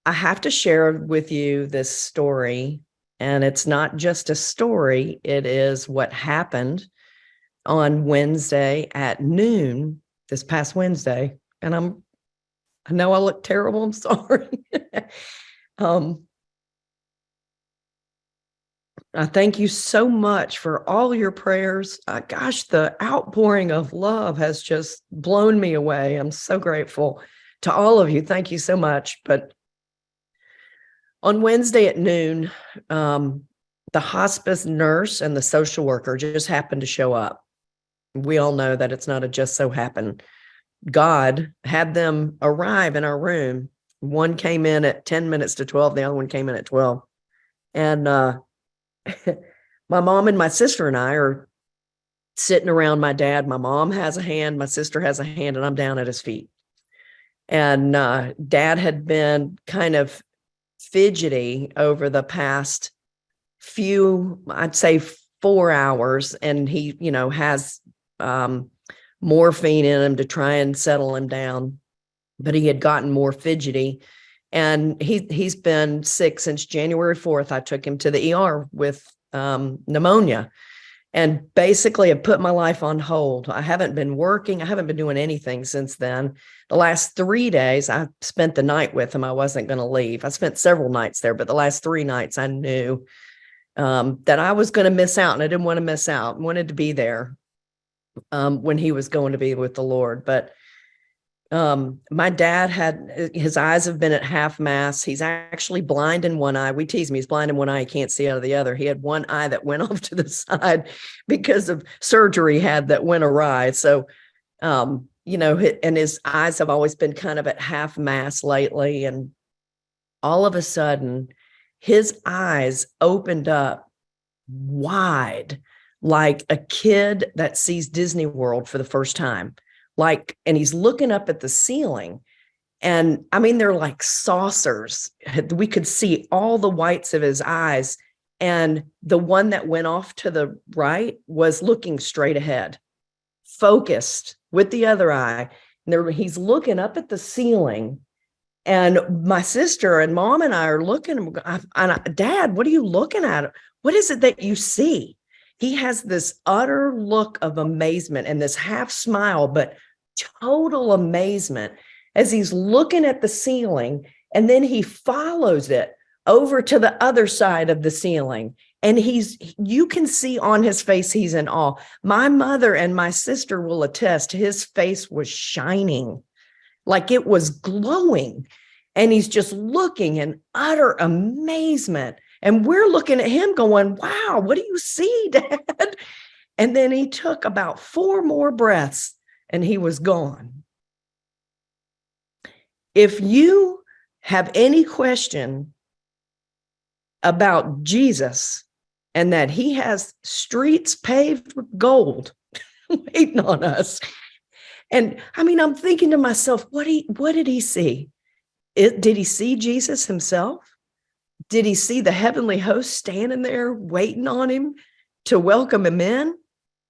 I have to share with you this story, and it's not just a story, it is what happened on Wednesday at noon, this past Wednesday. And I know I look terrible, I'm sorry. um, I thank you so much for all your prayers. Gosh, the outpouring of love has just blown me away. I'm so grateful to all of you. Thank you so much. But on Wednesday at noon, the hospice nurse and the social worker just happened to show up. We all know that it's not a just so happen. God had them arrive in our room. One came in at 10 minutes to 12. The other one came in at 12. And my mom and my sister and I are sitting around my dad. My mom has a hand, my sister has a hand, and I'm down at his feet. And dad had been kind of fidgety over the past few, I'd say 4 hours, and he, has morphine in him to try and settle him down. But he had gotten more fidgety, and he's been sick since January 4th. I took him to the ER with pneumonia, and basically have put my life on hold. I haven't been working. I haven't been doing anything since then. The last 3 days, I spent the night with him. I wasn't going to leave. I spent several nights there, but the last 3 nights I knew that I was going to miss out, and I didn't want to miss out. I wanted to be there when he was going to be with the Lord. But my dad his eyes have been at half mast. He's actually blind in one eye. We tease me, he's blind in one eye. He can't see out of the other. He had one eye that went off to the side because of surgery that went awry. So, and his eyes have always been kind of at half mast lately. And all of a sudden, his eyes opened up wide, like a kid that sees Disney World for the first time. And he's looking up at the ceiling, and I mean, they're like saucers. We could see all the whites of his eyes. And the one that went off to the right was looking straight ahead, focused with the other eye. And he's looking up at the ceiling. And my sister and mom and I are looking, Dad, what are you looking at? What is it that you see? He has this utter look of amazement and this half smile, but total amazement as he's looking at the ceiling. And then he follows it over to the other side of the ceiling. And you can see on his face, he's in awe. My mother and my sister will attest, his face was shining, like it was glowing. And he's just looking in utter amazement. And we're looking at him going, wow, what do you see, Dad? And then he took about 4 more breaths and he was gone. If you have any question about Jesus and that he has streets paved with gold waiting on us, and I mean, I'm thinking to myself, what did he see? Did he see Jesus himself? Did he see the heavenly host standing there waiting on him to welcome him in?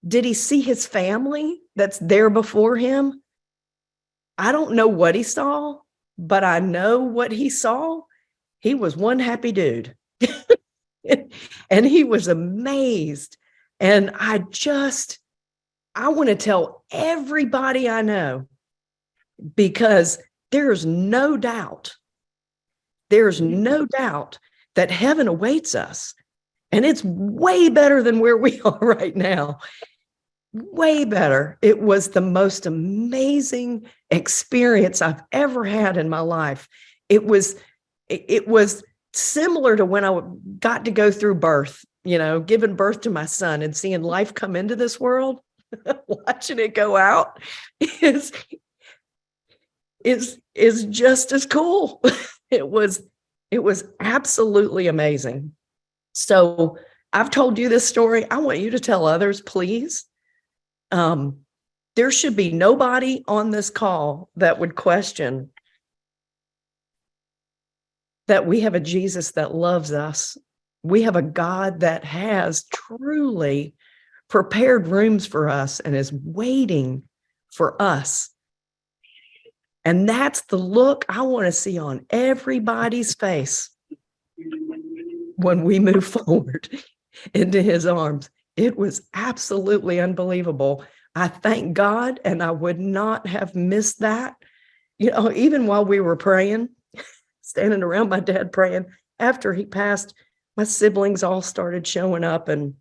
Did he see his family that's there before him? I don't know what he saw, but I know what he saw. He was one happy dude. And he was amazed. And I want to tell everybody I know, because there's no doubt that heaven awaits us. And it's way better than where we are right now. Way better. It was the most amazing experience I've ever had in my life. It was similar to when I got to go through birth, giving birth to my son and seeing life come into this world. Watching it go out is just as cool. It was absolutely amazing. So I've told you this story. I want you to tell others, please. There should be nobody on this call that would question that we have a Jesus that loves us. We have a God that has truly prepared rooms for us and is waiting for us And that's the look I want to see on everybody's face when we move forward into his arms. It was absolutely unbelievable. I thank God, and I would not have missed that. Even while we were praying, standing around my dad praying, after he passed, my siblings all started showing up, and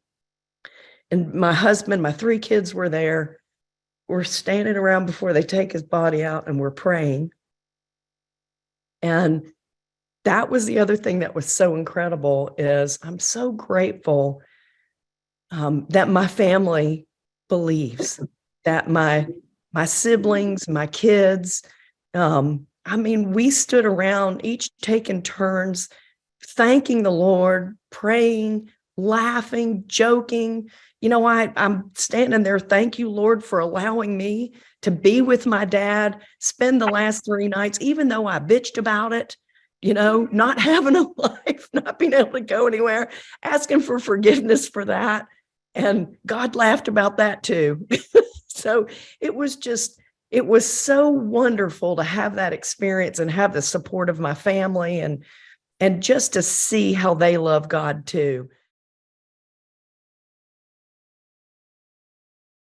my husband, my 3 kids were there. We're standing around before they take his body out, and we're praying. And that was the other thing that was so incredible, is I'm so grateful that my family believes, that my siblings, my kids, we stood around, each taking turns, thanking the Lord, praying, laughing, joking. I'm standing there, thank you, Lord, for allowing me to be with my dad, spend the last 3 nights, even though I bitched about it, not having a life, not being able to go anywhere, asking for forgiveness for that. And God laughed about that too. So it was so wonderful to have that experience and have the support of my family, and just to see how they love God too.